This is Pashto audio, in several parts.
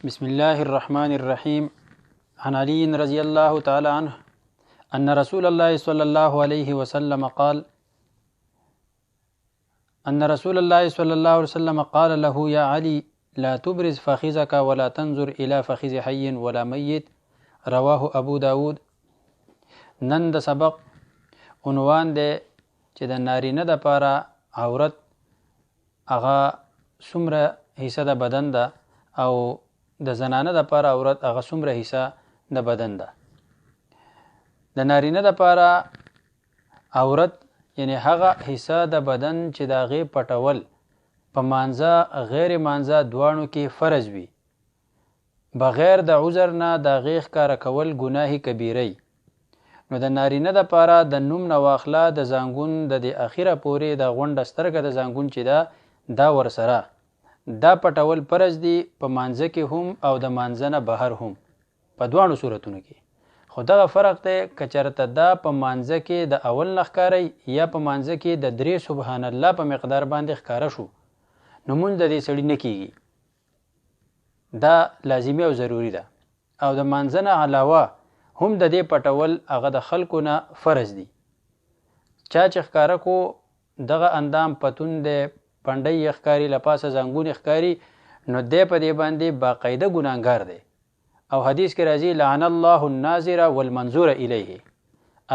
بسم الله الرحمن الرحيم. عن علي رضي الله تعالى عنه أن رسول الله صلى الله عليه وسلم قال قال له يا علي لا تبرز فخذك ولا تنظر إلى فخذ حي ولا ميت. رواه ابو داود. نن د سبق عنوان دی چې د نارینه د پاره عورت هغه څومره حصہ د بدن ده او د زنانه د پاره عورت هغه څومره حصہ د بدن ده. د نارینه د پاره عورت یعنی هغه حصہ د بدن چې د هغې پټول په مانځه غیر مانځه دواړو کې فرض وي بغیر د عذر نه د هغې ښکاره کول ګناه کبیره. نو د نارینه د پاره د نوم نه واخله د زنګون د دې اخیره پورې د غونډه سترګه د زنګون چې ده دا ورسره دا پټول فرض دي په مانځه کې هم او د مانځه نه بهر هم په دواړو صورتونو کې. خو دغه فرق دی که چېرته دا په مانځه کې د اول نه ښکاری یا په مانځه کې د 3 سبحان الله په مقدار باندې ښکاره شو نو مونځ د دې سړي نه کیږي. دا لازمي او ضروري ده او د مانځه نه علاوه هم د دې پټول هغه د خلکو نه فرض دي. چا چې ښکاره کو دغه اندام پتون دی پنډۍ یې ښکاري له پاسه زنګون یې ښکاري نو دی په دې باندې باقاعده ګناهګار دی. او حدیث کې راځي لعن الله الناظر والمنظور الیه.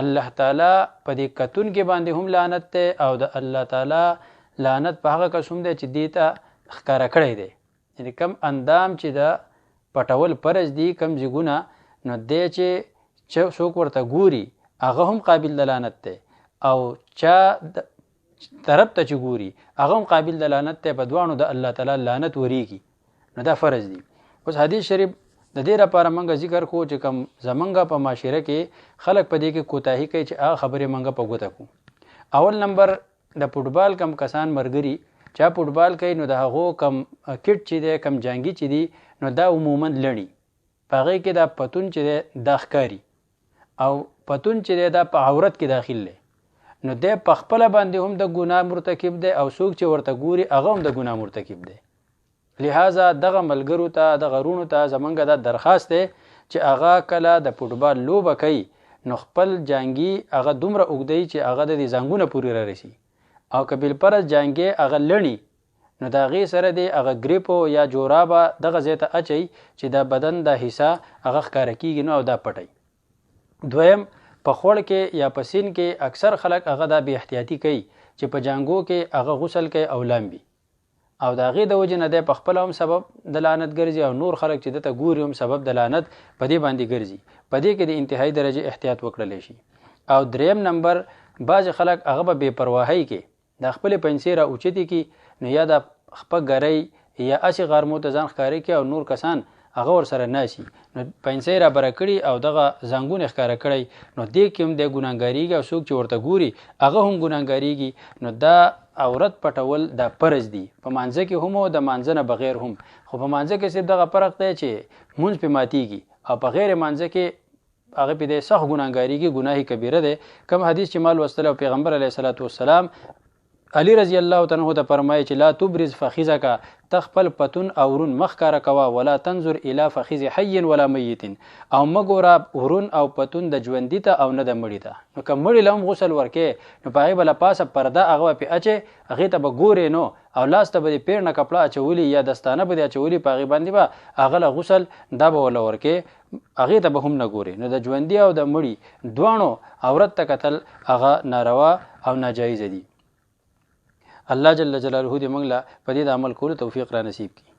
الله تعالی په دې کتون کې باندې هم لعنت دی او د الله تعالی لعنت په هغه کس هم دی چې دې ته ښکاره کړی دی. یعنې کم اندام چې د پټول فرض دي کم ځایونه نو دی چې څوک ورته ګوري هغه هم قابل د لعنت دی او چا طرف ته چې ګوري هغه هم قابل د لعنت دی. په دواړو د الله تعالی لعنت وریږي نو دا فرض دي. اوس حدیث شریف د دې لپاره موږ ذکر کو چې کوم زمونږ په معاشره کې خلک په دې کې کوتاهي کوي چې هغه خبرې موږ په ګوته کو. اول نمبر د فوټبال کم کسان مرګري چا فوټبال کوي نو د هغو کم کټ چې دی کم جانګي چې دی نو دا عموما لړي په هغې کې دا پتون چې دی دا ښکاري او پتون چې دی دا په عورت کې داخل دی نو دی په خپله باندې هم د ګناه مرتکب دی او څوک چې ورته ګوري هغه هم د ګناه مرتکب دی. لہذا دغه ملګرو ته دغه رونو ته زمونږ دا درخواست دی چې هغه کله د فوټبال لوبه کوي نو خپل جانګي هغه دومره اوږدوي چې هغه د دې زنګونه پورې رارسي او که بالفرض جانګي هغه لڼي نو د هغې سره دی هغه ګریپو یا جورابه دغه ځای ته اچوي چې د بدن د حصه هغه ښکاره کیږي نو او دا پټوي. دویم په خوړ کې یا په سین کې اکثر خلک هغه دا بې احتیاطي کوي چې په جانګو کې هغه غسل کوي او لامبي او د هغې د وجې نه دی په خپله هم سبب د لعنت ګرځي او نور خلک چې دته ګوري هم سبب د لعنت په دې باندې ګرځي. په دې کې د انتهایی درجې احتیاط وکړلی شي. او دریم نمبر بعضې خلک هغه به بې پرواهۍ کې د خپلې پنسې را اوچتې کړي نو یا د خپه ګرۍ یا اسې غرمو ته ځان ښکاره کړي او نور کسان هغه ورسره ناسي نو پنسۍ را بره کړي او دغه زنګون یې ښکاره کړی نو دې کې هم دی ګناهګارېږي او څوک چې ورته ګوري هغه هم ګناهګارېږي. نو دا عورت پټول دا فرض دي په مانځه کې هم او د مانځه نه بغیر هم. خو په مانځه کې صرف دغه فرق دی چې مونځ پې ماتېږي او په غیر مانځه کې هغه پې دی سخت ګناهګارېږي ګناه کبیره دی. کوم حدیث چې ما لوستلی او پیغمبر علیه الصلاة والسلام علی رضی الله تعالی عنه ته فرمایي چې لا تبرز فخذک ته خپل پتون او ورون مه ښکاره کوه ولا تنظر الی فخذ حی ولا میت او مه ګوره ورون او پتون د ژوندي ته او نه د مړي ته. نو که مړي له هم غسل ورکې نو په هغې به له پاسه پرده هغه به پې اچې هغې ته به ګورې نو او لاس ته به دې پېړ نه کپړه اچولي یا دستانه به دې اچولي په هغې باندې به هغه له غسل دا به ورله ورکې هغې ته به هم نه ګورې. نو د ژوندي او د مړي دواړو عورت ته کتل هغه ناروا او ناجایزه دي. الله جل جلاله دې موږ له په دې د عمل کولو توفیق را نصیب کړي.